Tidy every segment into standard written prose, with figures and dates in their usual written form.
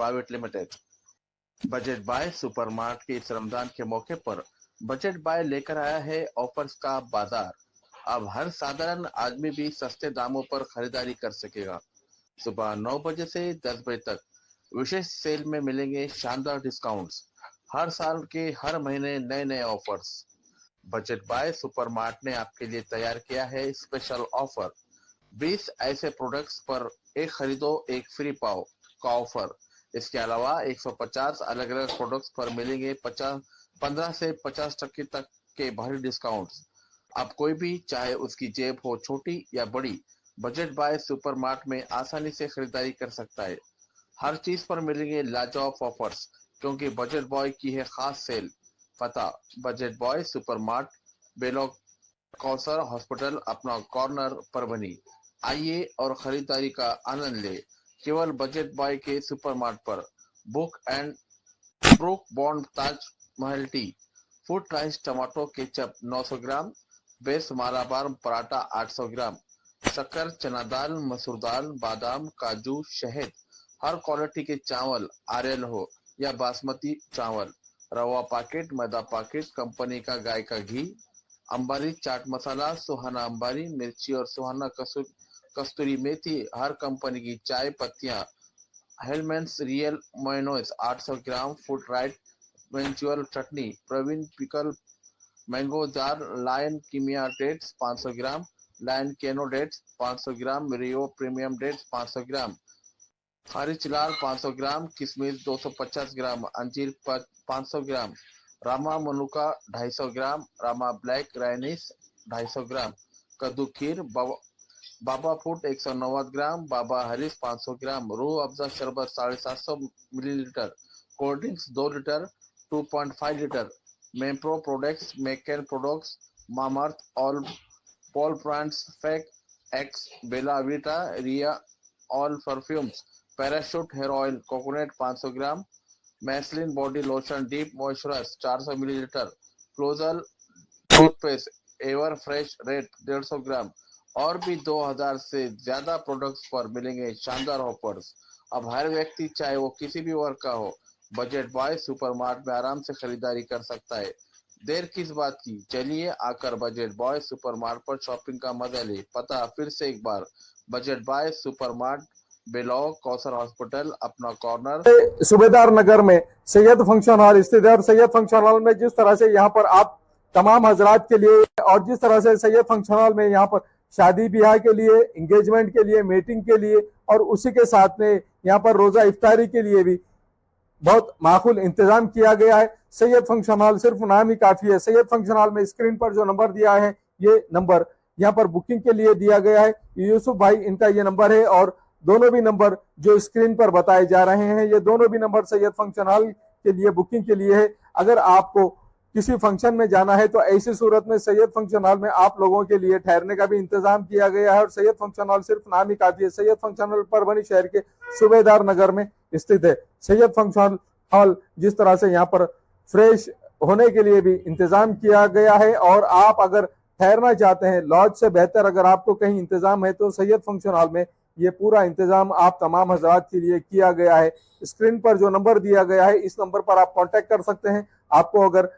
Private limited. Budget buy supermart के इस रमजान के मौके पर बजट बाय लेकर आया है ऑफर्स का बाजार। अब हर साधारण आदमी भी सस्ते दामों पर खरीदारी कर सकेगा। सुबह 9 बजे से 10 बजे तक विशेष सेल में मिलेंगे शानदार डिस्काउंट्स। हर साल के हर महीने नए नए ऑफर्स। बजट बाय सुपरमार्ट ने आपके लिए तैयार किया है स्पेशल ऑफर। 20 ऐसे प्रोडक्ट्स पर एक खरीदो एक फ्री पाओ का ऑफर। इसके अलावा 150 अलग अलग प्रोडक्ट्स पर मिलेंगे 15 से 50% तक के भारी डिस्काउंट्स। अब कोई भी चाहे उसकी जेब हो छोटी या बड़ी, बजट बाय सुपरमार्ट में आसानी से खरीदारी कर सकता है। हर चीज पर मिलेंगे लाजवाब ऑफर्स, क्योंकि बजट बॉय की है खास सेल। पता बजट बॉय सुपरमार्ट, बेलोक कौसर हॉस्पिटल, अपना कॉर्नर पर बनी। आइए और खरीदारी का आनंद ले केवल बजट बॉय के सुपरमार्ट पर। Book and Brooke Bond Taj Mahal tea, food rice tomato ketchup 900 gram, बेस मालाबार पराठा 800 ग्राम, शक्कर, चना दाल, मसूर दाल, बादाम, काजू, शहद, हर क्वालिटी के चावल, आरएल हो या बासमती चावल, रवा पैकेट, मैदा पैकेट, कंपनी का गाय का घी, अंबारी चाट मसाला, सुहाना अंबारी मिर्ची और सुहाना कस्तूरी मेथी, हर कंपनी की चाय पत्तियां, हेलमेंस रियल मोइनोस 800 ग्राम, फूड राइट वेंचुअल चटनी, Pravin pickle mango jar, lion किमिया डेट्स 500 ग्राम, लायन केनो dates 500 gram, Rio premium dates 500 gram, खारिज लाल 500 ग्राम, किशमिश 250 ग्राम, अंजीर 500 ग्राम, रामा मनुका 250 gram, Rama black raisins 250 gram, कद्दू खीर, बाबा फूड 190 ग्राम, बाबा हरीश 500 ग्राम, रूह अफ़ज़ा शरबत 750 millilitre, cold drinks 2 litre 2.5 litre, Mapro products, मेकन प्रोडक्ट्स, मामार्थ, ऑल पॉल ब्रांड्स, फेक एक्स, बेला वीटा, रिया all perfumes, Parachute hair oil, coconut 500 gram, मैसलिन body lotion deep moisturize 400 millilitre, क्लोजल toothpaste, ever fresh red 150 gram और भी 2000 से ज्यादा प्रोडक्ट्स पर मिलेंगे शानदार ऑफर्स। अब हर व्यक्ति चाहे वो किसी भी वर्ग का हो, बजट बॉय सुपरमार्ट में आराम से खरीदारी कर सकता है। देर किस बात की, चलिए आकर बजट बॉय सुपरमार्ट पर शॉपिंग का मजा ले। पता फिर से एक बार, बजट बॉय सुपरमार्ट, बेलौर कौसर हॉस्पिटल, अपना कॉर्नर, सूबेदार नगर में सैयद फंक्शन हॉल स्थित है। और सैयद फंक्शन हॉल में जिस तरह से यहाँ पर आप तमाम हजरात के लिए और जिस तरह से सैयद फंक्शन हॉल में यहाँ पर शादी ब्याह के लिए, एंगेजमेंट के लिए, मीटिंग के लिए और उसी के साथ में यहाँ पर रोजा इफ्तारी के लिए भी बहुत माकूल इंतजाम किया गया है। सैयद फंक्शन हॉल सिर्फ नाम ही काफी है। सैयद फंक्शन हॉल में स्क्रीन पर जो नंबर दिया है, ये नंबर यहाँ पर बुकिंग के लिए दिया गया है। यूसुफ भाई इनका ये नंबर है और दोनों भी नंबर जो स्क्रीन पर बताए जा रहे हैं, ये दोनों भी नंबर सैयद फंक्शन हॉल के लिए बुकिंग के लिए है। अगर आपको किसी फंक्शन में जाना है तो ऐसी सूरत में सैयद फंक्शन हॉल में आप लोगों के लिए ठहरने का भी इंतजाम किया गया है। और सैयद फंक्शन हॉल सिर्फ नाम ही काफी है। सैयद फंक्शन हॉल परभनी शहर के सूबेदार नगर में स्थित है। सैयद फंक्शन हॉल जिस तरह से यहाँ पर फ्रेश होने के लिए भी इंतजाम किया गया है और आप अगर ठहरना चाहते हैं, लॉज से बेहतर अगर आपको कहीं इंतजाम है तो सैयद फंक्शन हॉल में ये पूरा इंतजाम आप तमाम हजरात के लिए किया गया है। स्क्रीन पर जो नंबर दिया गया है, इस नंबर पर आप कांटेक्ट कर सकते हैं। आपको अगर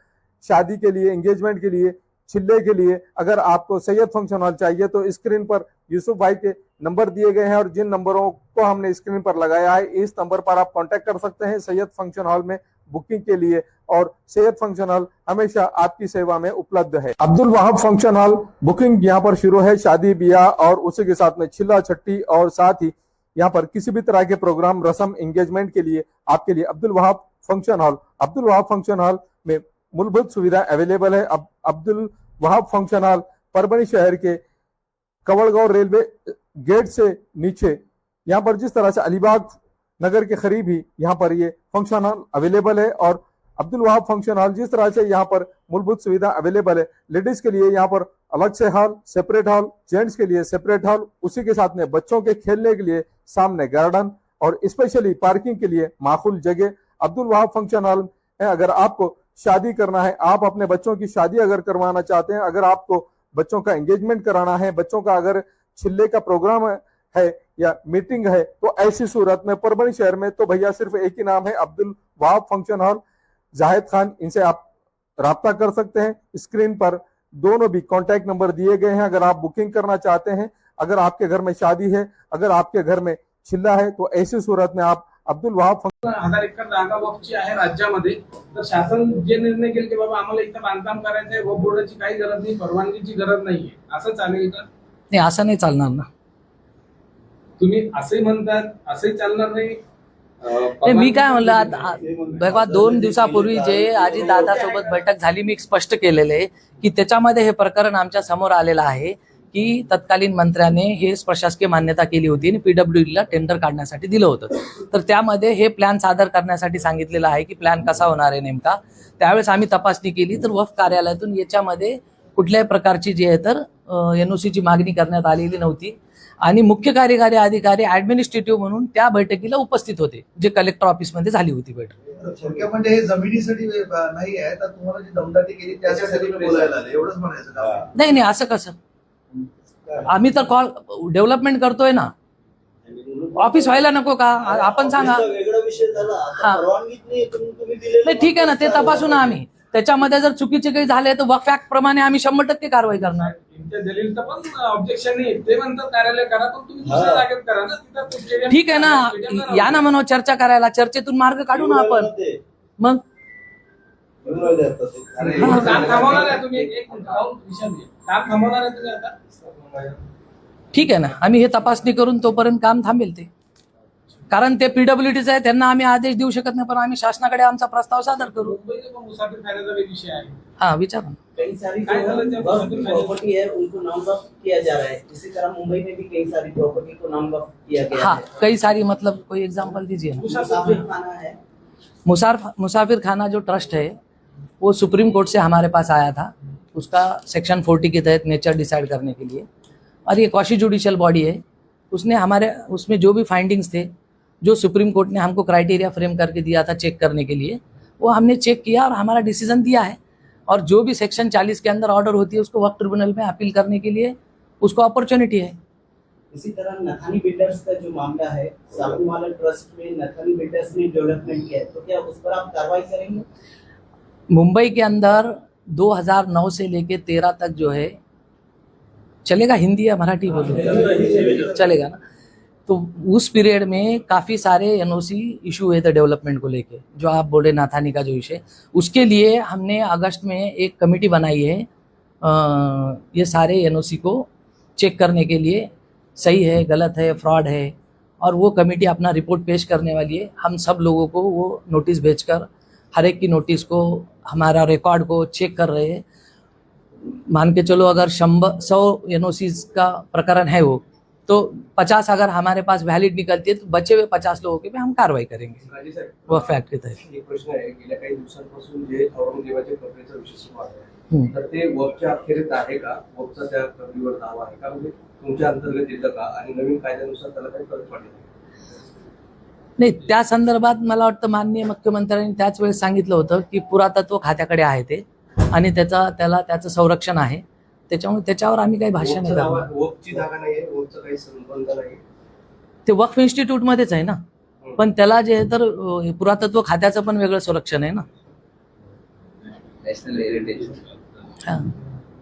शादी के लिए, एंगेजमेंट के लिए, चिल्ले के लिए अगर आपको सैयद फंक्शन हॉल चाहिए तो स्क्रीन पर यूसुफ भाई के नंबर दिए गए हैं और जिन नंबरों को हमने स्क्रीन पर लगाया है, इस नंबर पर आप कांटेक्ट कर सकते हैं सैयद फंक्शन हॉल में बुकिंग के लिए। और सैयद फंक्शन हॉल हमेशा आपकी सेवा में उपलब्ध है। Abdul Wahab function hall booking यहाँ पर शुरू है। शादी ब्याह और उसी के साथ में छिल्ला छट्टी और साथ ही यहाँ पर किसी भी तरह के प्रोग्राम, रस्म, एंगेजमेंट के लिए आपके लिए अब्दुल वहाब फंक्शन हॉल में मूलभूत सुविधा अवेलेबल है। अब अब्दुल वहाब फंक्शन हॉल परभनी शहर के कवड़गांव रेलवे गेट से नीचे यहाँ पर जिस तरह से अलीबाग नगर के करीब ही यहाँ पर ये फंक्शन हॉल अवेलेबल है। और अब्दुल वहाब फंक्शन हॉल जिस तरह से यहाँ पर मूलभूत सुविधा अवेलेबल है, लेडीज के लिए यहाँ पर अलग से हॉल, सेपरेट हॉल, जेंट्स के लिए सेपरेट हॉल, उसी के साथ में बच्चों के खेलने के लिए सामने गार्डन और स्पेशली पार्किंग के लिए माकूल जगह अब्दुल वहाब फंक्शन हॉल है। अगर आपको शादी करना है, आप अपने बच्चों की शादी अगर करवाना चाहते हैं, अगर आपको बच्चों का एंगेजमेंट कराना है, बच्चों का अगर छिल्ले का प्रोग्राम है या मीटिंग है, तो ऐसी सूरत में परभणी शहर में तो भैया सिर्फ एक ही नाम है, अब्दुल वहाब फंक्शन हॉल, जाहिद खान। इनसे आप राब्ता कर सकते हैं। स्क्रीन पर दोनों भी कॉन्टैक्ट नंबर दिए गए हैं। अगर आप बुकिंग करना चाहते हैं, अगर आपके घर में शादी है, अगर आपके घर में चिल्ला है, तो ऐसी सूरत में आप अब्दुल वहाब 1000 एकर जागा वक्फची आहे राज्यामध्ये. तर शासन जे निर्णय घेईल की बाबा आम्हाला इथं बांधकाम करायचं आहे, वक्फ बोर्डाची काही गरज नाही, परवानगीची गरज नाहीये, असं चालेल का? नाही, असं नाही चालणार ना. तुम्ही असंही म्हणतात, असंही चालणार नाही. नाही, मी काय म्हणलं, आता बघा 2 दिवसापूर्वी जे आजी दादा सोबत बैठक झाली, मी स्पष्ट केलेलं आहे की त्याच्यामध्ये हे प्रकरण आमच्या समोर आलेलं आहे की तत्कालीन मंत्र्याने हे प्रशासकीय मान्यता केली होती आणि पीडब्ल्यूडीला टेंडर काढण्यासाठी दिलं होतं. तर त्यामध्ये हे प्लॅन सादर करण्यासाठी सांगितलेलं आहे की प्लॅन कसा होणार आहे नेमका. त्यावेळेस आम्ही तपासणी केली तर वक्फ कार्यालयातून याच्यामध्ये कुठल्याही प्रकारची जी आहे तर एनओसीची मागणी करण्यात आलेली नव्हती आणि मुख्य कार्यकारी अधिकारी ऍडमिनिस्ट्रेटिव्ह म्हणून त्या बैठकीला उपस्थित होते, जे कलेक्टर ऑफिसमध्ये झाली होती बैठक. थोडक्यात म्हणजे हे जमिनीसाठी नाही आहे, तर तुम्हाला जी दमदाटी केली त्याच्यासाठी बोलायला आले, एवढंच म्हणायचं का? नाही, असं कसं. आम्ही तर कॉल डेव्हलपमेंट करतोय ना, ऑफिस व्हायला नको का? आपण सांगा. वेगळा विषय झाला. हा. परवानगीच नाही, तुम्ही दिलेलं नाही, ठीक आहे ना, ते तपासू ना आम्ही. त्याच्यामध्ये जर चुकीचे काही झाले तर वक्फ ऍक्ट प्रमाणे आम्ही 100% कारवाई करणार. तुमच्या दलीलचं पण ऑब्जेक्शन नाही, ते म्हणतात कार्यालय करा, पण तुम्ही दुसऱ्या जागेत करा ना. तिथं स्टेडियम ठीक आहे ना, या ना म्हणून चर्चा करायला, चर्चेतून मार्ग काढू ना आपण. मग काम थांबवणार आहे तुम्ही? एक मिनिट राहून विषय घे. काम थांबवणार आहे तुम्ही आता? ठीक आहे ना, आम्ही हे तपासणी करून तोपर्यंत काम थांबेल ते. कारण ते पीडब्ल्यूडीचं आहे, त्यांना आम्ही आदेश देऊ शकत नाही, पण आम्ही शासनाकडे आमचा प्रस्ताव सादर करू. मुंबईचे पण मुसाफिर खाण्याचा एक विषय आहे. हा, विचारा. कई सारी काय झालं त्या प्रॉपर्टी है उनको नाम वक्फ किया जा रहा है. इसी तरह मुंबई में भी कई सारी प्रॉपर्टी को नाम वक्फ किया गया हाँ, है. कई सारी, मतलब कोई एग्जांपल दीजिए ना. मुसाफिर खाना है. मुसाफिर खाना जो ट्रस्ट है वो सुप्रीम कोर्ट से हमारे पास आया था, उसका सेक्शन 40 के तहत नेचर डिसाइड करने के लिए, और ये क्वाशी जुडिशियल बॉडी है. उसने हमारे उसमें जो भी फाइंडिंग्स थे, जो सुप्रीम कोर्ट ने हमको क्राइटेरिया फ्रेम करके दिया था चेक करने के लिए, वो हमने चेक किया और हमारा डिसीजन दिया है. और जो भी सेक्शन 40 के अंदर ऑर्डर होती है उसको वक्फ ट्रिब्यूनल में अपील करने के लिए उसको अपॉर्चुनिटी है. इसी तरह नथानी बिल्डर्स का जो मामला है, साबरीमाला ट्रस्ट में नथानी बिल्डर्स ने डेवलपमेंट किया है, तो क्या उस पर आप कार्रवाई करेंगे? मुंबई के अंदर 2009 से लेके 13 तक जो है, चलेगा हिंदी या मराठी बोलूं? चलेगा ना. तो उस पीरियड में काफ़ी सारे एनओसी इशू हुए थे डेवलपमेंट को लेके, जो आप बोले नाथानी का जो विषय, उसके लिए हमने अगस्त में एक कमेटी बनाई है ये सारे एनओसी को चेक करने के लिए, सही है, गलत है, फ्रॉड है, और वो कमेटी अपना रिपोर्ट पेश करने वाली है. हम सब लोगों को वो नोटिस भेजकर हर एक की नोटिस को, हमारा रिकॉर्ड को चेक कर रहे हैं. मान के चलो अगर 100 एनओसीज का प्रकरण है वो, तो 50 अगर हमारे पास वैलिड निकलती है तो बचे हुए 50 लोगों के पे हम कार्रवाई करेंगे वो फॅक्ट के तहत. एक प्रश्न आहे, गेल्या काही दिवसांपासून जे औरंगजेबाच्या प्रक्रियेचा विषय सुरू आहे, तर ते वक्फच्या अखेरीत आहे का? वक्फचा त्या प्रक्रियेवर दावा आहे का? म्हणजे तुमच्या अंतर्गत येतं का? आणि नवीन कायद्यानुसार त्याला काही फरक पडेल? नाही, त्या संदर्भात मला वाटतं माननीय मुख्यमंत्र्यांनी त्याच वेळेस सांगितलं होतं की पुरातत्व खात्याकडे आहे ते, आणि त्याचं संरक्षण आहे, त्याच्यामुळे त्याच्यावर आम्ही काही भाष्य नाही करणार. वक्फची जागा नाहीये, वक्फचा काही संबंध नाही. ते वक्फ इन्स्टिट्यूट मध्येच आहे ना, पण त्याला जे तर पुरातत्व खात्याचं पण वेगळं संरक्षण आहे ना. नॅशनल हेरिटेज हा.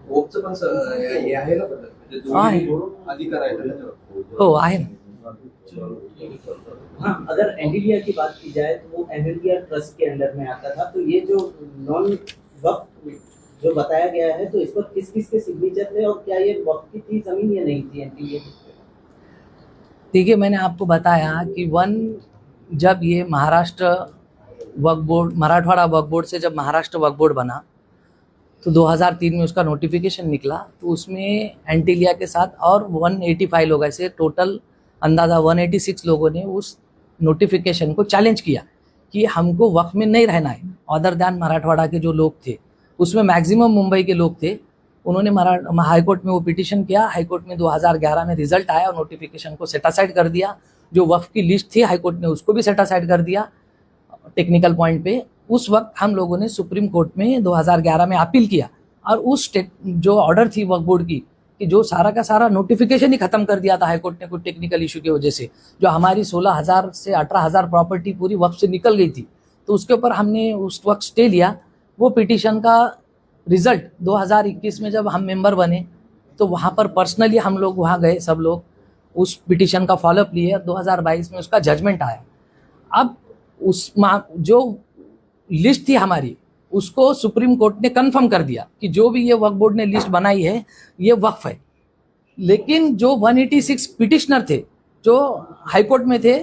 वक्फचं पण हे आहे ना पद्धत, म्हणजे दोन्ही अधिकार आहे त्याच्यावर. हो, आहे ना. हाँ, अगर एनडीडीआर की बात की जाए तो वो एनडीडीआर ट्रस्ट के अंडर में आता था, तो ये जो नॉन वक्फ जो बताया गया है, तो इस पर किस किस के सिग्नेचर थे और क्या ये वक्फ की थी जमीन या नहीं थी एनडीडीआर? देखिए, मैंने आपको बताया कि जब ये महाराष्ट्र वक्फ बोर्ड, मराठवाड़ा वक्फ बोर्ड से जब महाराष्ट्र वक्फ बोर्ड बना तो 2003 में उसका नोटिफिकेशन निकला, तो उसमें एंटीलिया के साथ और 185 लोग, ऐसे टोटल अंदाज़ा 186 लोगों ने उस नोटिफिकेशन को चैलेंज किया कि हमको वक्फ में नहीं रहना है. अदर दैन मराठवाड़ा के जो लोग थे, उसमें मैक्सिमम मुंबई के लोग थे, उन्होंने हाईकोर्ट में वो पिटीशन किया. हाईकोर्ट में 2011 में रिजल्ट आया और नोटिफिकेशन को सेट असाइड कर दिया. जो वक्फ की लिस्ट थी हाईकोर्ट ने उसको भी सेट असाइड कर दिया टेक्निकल पॉइंट पे. उस वक्त हम लोगों ने सुप्रीम कोर्ट में 2011 में अपील किया, और उस जो ऑर्डर थी वक्फ बोर्ड की कि जो सारा का सारा नोटिफिकेशन ही खत्म कर दिया था हाईकोर्ट ने कुछ टेक्निकल इशू की वजह से, जो हमारी 16,000 से 18,000 प्रॉपर्टी पूरी वक्फ से निकल गई थी, तो उसके ऊपर हमने उस वक्त स्टे लिया। वो पिटीशन का रिजल्ट 2021 में जब हम मेंबर बने तो वहाँ पर पर्सनली हम लोग वहाँ गए, सब लोग उस पिटीशन का फॉलोअप लिए। 2022 में उसका जजमेंट आया। अब उस जो लिस्ट थी हमारी, उसको सुप्रीम कोर्ट ने कंफर्म कर दिया कि जो भी ये वक्फ बोर्ड ने लिस्ट बनाई है ये वक्फ है। लेकिन जो 186 पिटिशनर थे जो हाईकोर्ट में थे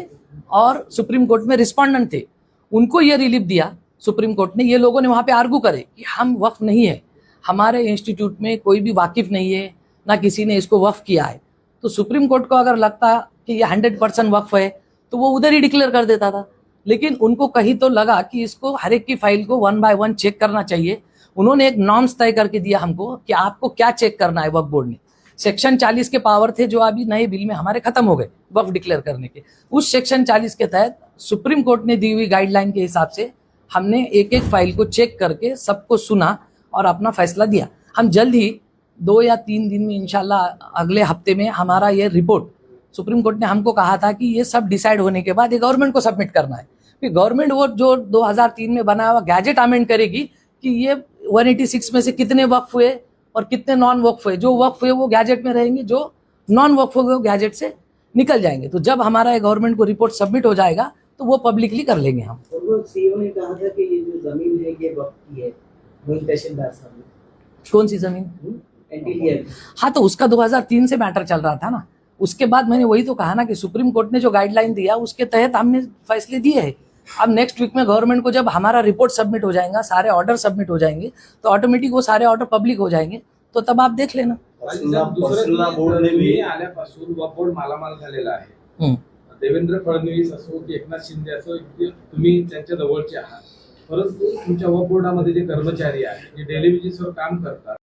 और सुप्रीम कोर्ट में रिस्पोंडेंट थे, उनको ये रिलीफ दिया सुप्रीम कोर्ट ने। ये लोगों ने वहाँ पे आर्गू करे कि हम वक्फ नहीं है, हमारे इंस्टीट्यूट में कोई भी वाकिफ नहीं है, ना किसी ने इसको वक्फ किया है। तो सुप्रीम कोर्ट को अगर लगता कि ये 100% वक्फ है तो वो उधर ही डिक्लेयर कर देता था। लेकिन उनको कहीं तो लगा कि इसको हर एक की फाइल को 1 बाय 1 चेक करना चाहिए। उन्होंने एक नॉर्म्स तय करके दिया हमको कि आपको क्या चेक करना है। वक्फ बोर्ड ने सेक्शन 40 के पावर थे जो अभी नए बिल में हमारे खत्म हो गए वक्फ डिक्लेयर करने के। उस सेक्शन 40 के तहत सुप्रीम कोर्ट ने दी हुई गाइडलाइन के हिसाब से हमने एक एक फाइल को चेक करके सबको सुना और अपना फैसला दिया। हम जल्द ही 2 या 3 दिन में इंशाल्लाह अगले हफ्ते में हमारा ये रिपोर्ट, सुप्रीम कोर्ट ने हमको कहा था कि ये सब डिसाइड होने के बाद ये गवर्नमेंट को सबमिट करना है। फिर गवर्नमेंट वो जो 2003 में बनाया हुआ गैजेट अमेंड करेगी कि ये 186 में से कितने वक्फ हुए और कितने नॉन वक्फ हुए। जो वक्फ हुए वो गैजेट में रहेंगे, जो नॉन वक्फ हुए वो गैजेट से निकल जाएंगे। तो जब हमारा गवर्नमेंट को रिपोर्ट सबमिट हो जाएगा तो वो पब्लिकली कर लेंगे हम। और वो सीईओ ने कहा था कि ये जो जमीन है ये वक्फ की है, मोइन तहसीलदार साहब ने। कौन सी जमीन? एंटीलियर। हाँ, तो उसका 2003 से मैटर चल रहा था ना। उसके बाद मैंने वही तो कहा ना कि सुप्रीम कोर्ट ने जो गाइडलाइन दिया उसके तहत हमने फैसले दिए हैं। अब नेक्स्ट वीक में गवर्नमेंट को जब हमारा रिपोर्ट सबमिट हो जाएगा, सारे ऑर्डर सबमिट हो जाएंगे, तो ऑटोमेटिक वो सारे ऑर्डर पब्लिक हो जाएंगे। तो तब आप देख लेना। तुम्ही आल्यापासून वक्फ बोर्ड मालामाल झालेला आहे। देवेंद्र फडणवीस असो की एकनाथ शिंदे असो, तुम्ही त्यांच्या जवळचे आहात, परंतु तुमच्या वक्फ बोर्डामध्ये जे कर्मचारी आहेत जे डेली बेसिसवर काम करतात